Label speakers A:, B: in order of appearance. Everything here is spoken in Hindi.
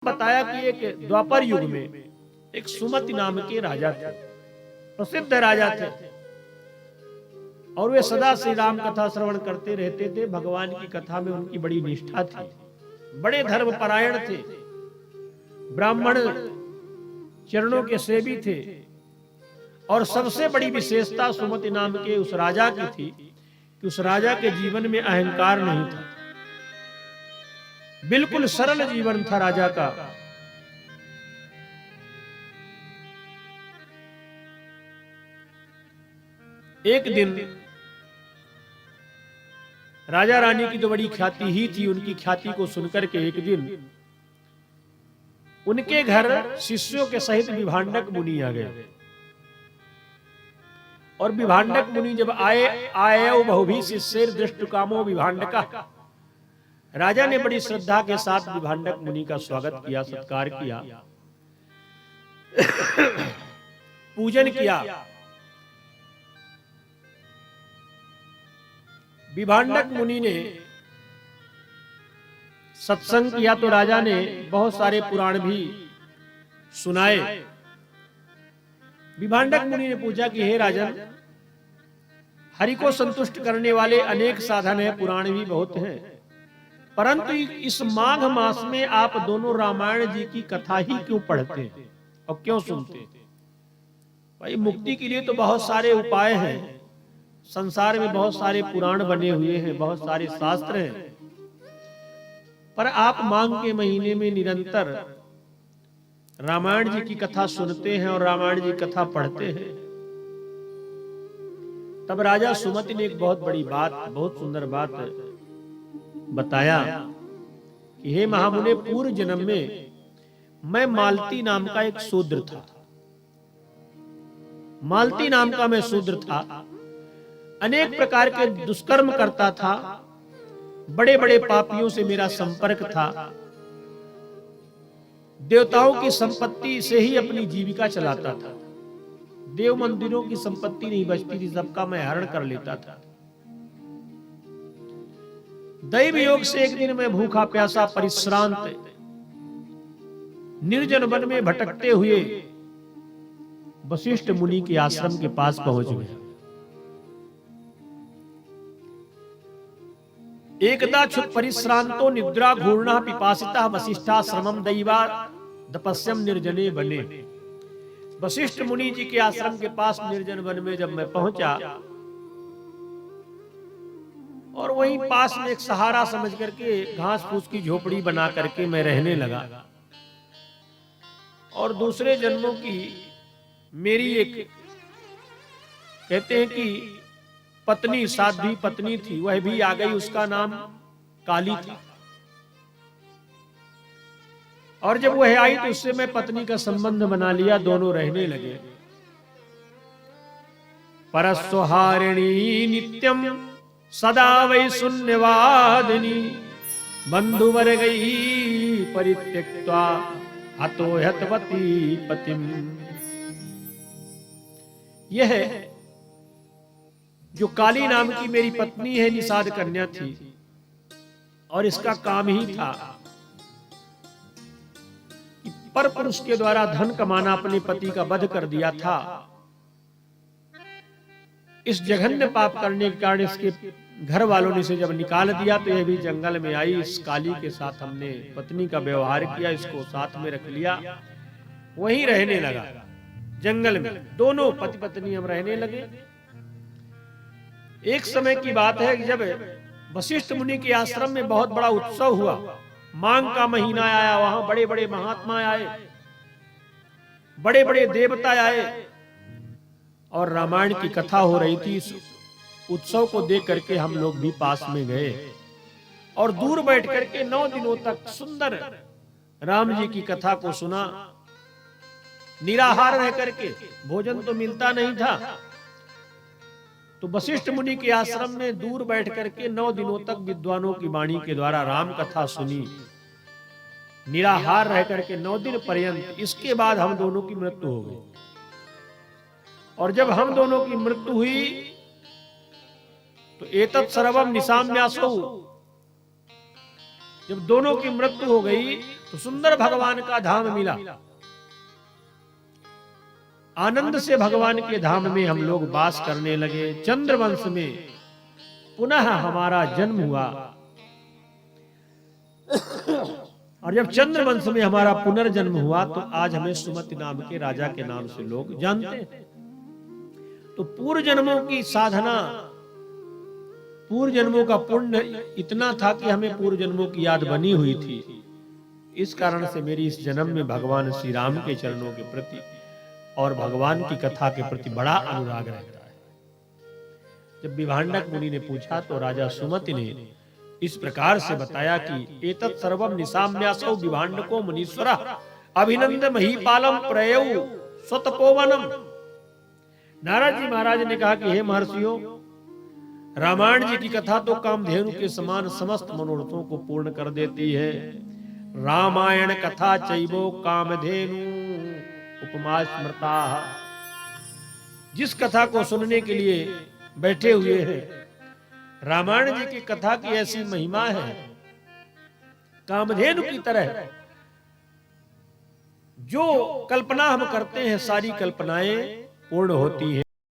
A: बताया कि एक द्वापर युग में एक सुमति नाम के राजा थे, प्रसिद्ध राजा थे, और वे सदा श्री राम कथा श्रवण करते रहते थे। भगवान की कथा में उनकी बड़ी निष्ठा थी, बड़े धर्म परायण थे, ब्राह्मण चरणों के सेवी थे। और सबसे बड़ी विशेषता सुमति नाम के उस राजा की थी कि उस राजा के जीवन में अहंकार नहीं था, बिल्कुल सरल जीवन था राजा का। एक दिन राजा रानी की तो बड़ी ख्याति ही थी, उनकी ख्याति को सुनकर के एक दिन उनके घर शिष्यों के सहित विभांडक मुनि आ गए। और विभांडक मुनि जब आए बहुभी शिष्य दृष्ट कामो विभांडका, राजा ने बड़ी श्रद्धा के साथ विभांडक मुनि का स्वागत किया, सत्कार किया, पूजन किया। विभांडक मुनि ने सत्संग किया तो राजा ने बहुत सारे पुराण भी सुनाए। विभांडक मुनि ने पूछा कि हे राजन, हरि को संतुष्ट करने वाले अनेक साधन है, पुराण भी बहुत हैं, परंतु इस माघ मास में आप दोनों रामायण जी की कथा ही क्यों पढ़ते हैं और क्यों सुनते हैं? भाई, मुक्ति के लिए तो बहुत सारे उपाय हैं, संसार में बहुत सारे पुराण बने हुए हैं, बहुत सारे शास्त्र हैं, पर आप माघ के महीने में निरंतर रामायण जी की कथा सुनते हैं और रामायण जी कथा पढ़ते हैं। तब राजा सुमति ने एक बहुत बड़ी बात, बहुत सुंदर बात बताया कि हे महामुने, पूर्व जन्म में मैं मालती नाम का एक शूद्र था। मालती नाम का मैं शूद्र था, अनेक प्रकार के दुष्कर्म करता था, बड़े बड़े पापियों से मेरा संपर्क था, देवताओं की संपत्ति से ही अपनी जीविका चलाता था, देव मंदिरों की संपत्ति नहीं बचती थी, सबका मैं हरण कर लेता था। दैव योग से एक दिन मैं भूखा प्यासा परिश्रांत निर्जन वन में भटकते हुए वशिष्ठ मुनि के आश्रम के पास पहुंच गया। एकदा क्षुत परिश्रांतो निद्रा घूर्णा पिपासिता वशिष्ठाश्रमम दैवा तपस्यम निर्जने बने। वशिष्ठ मुनि जी के आश्रम के पास निर्जन वन में जब मैं पहुंचा और वहीं पास में एक सहारा समझ करके घास फूस की झोपड़ी बना करके मैं रहने लगा। और दूसरे जन्मों की मेरी एक, कहते हैं कि पत्नी, साध्वी पत्नी थी, वह भी आ गई, उसका नाम काली था। और जब वह आई तो उससे मैं पत्नी का संबंध बना लिया, दोनों रहने लगे। परस्वहारिणी नित्यम सदा वै शून्यवादिनी बंधुवर गई परित्यक्त्वा हतो हतवती पतिम। यह जो काली नाम की मेरी पत्नी है, निषाद कन्या थी, और इसका काम ही था कि पर पुरुष के द्वारा धन कमाना, अपने पति का वध कर दिया था। इस जघन्य पाप करने के कारण इसके घर वालों ने इसे जब निकाल दिया तो यह भी जंगल में आई। इस काली के साथ हमने पत्नी का व्यवहार किया, इसको साथ में रख लिया, वहीं रहने लगा जंगल में। दोनों पति पत्नी हम रहने लगे। एक समय की बात है कि जब वशिष्ठ मुनि के आश्रम में बहुत बड़ा उत्सव हुआ, माघ का महीना आया, वहां बड़े बड़े महात्मा आए, बड़े बड़े देवता आए, और रामायण की कथा हो रही थी। इस उत्सव को देख करके हम लोग भी पास में गए और दूर बैठ करके 9 दिनों तक सुंदर राम जी की कथा को सुना। निराहार रह करके, भोजन तो मिलता नहीं था, तो वशिष्ठ मुनि के आश्रम में दूर बैठ करके 9 दिनों तक विद्वानों की वाणी के द्वारा राम कथा सुनी, निराहार रह करके 9 दिन पर्यंत। इसके बाद हम दोनों की मृत्यु हो गई। और जब हम दोनों की मृत्यु हुई तो एतत् सर्वम निशाम्यासौ, जब दोनों की मृत्यु हो गई तो सुंदर भगवान का धाम मिला। आनंद से भगवान के धाम में हम लोग वास करने लगे। चंद्रवंश में पुनः हमारा जन्म हुआ, और जब चंद्रवंश में हमारा पुनर्जन्म हुआ तो आज हमें सुमति नाम के राजा के नाम से लोग जानते हैं। तो पूर्व जन्मों की साधना, पूर्व जन्मों का पुण्य इतना था कि हमें पूर्व जन्मों की याद बनी हुई थी। इस कारण से मेरी इस जन्म में भगवान श्री राम के चरणों के प्रति और भगवान की कथा के प्रति बड़ा अनुराग रहता है। जब विभांडक मुनि ने पूछा तो राजा सुमति ने इस प्रकार से बताया कि एतत् सर्वम निशाम्यासौ विभांडको मुनीश्वरः अभिनंद महीपालम प्रयौ स्वतपोवनम। नारद जी महाराज ने कहा कि हे महर्षियों, रामायण जी की कथा तो कामधेनु के समान समस्त मनोरथों को पूर्ण कर देती है। रामायण कथा चैवो कामधेनु उपमा स्मृता। जिस कथा को सुनने के लिए बैठे हुए हैं, रामायण जी की कथा की ऐसी महिमा है, कामधेनु की तरह जो कल्पना हम करते हैं सारी कल्पनाएं पूर्ण होती हैं।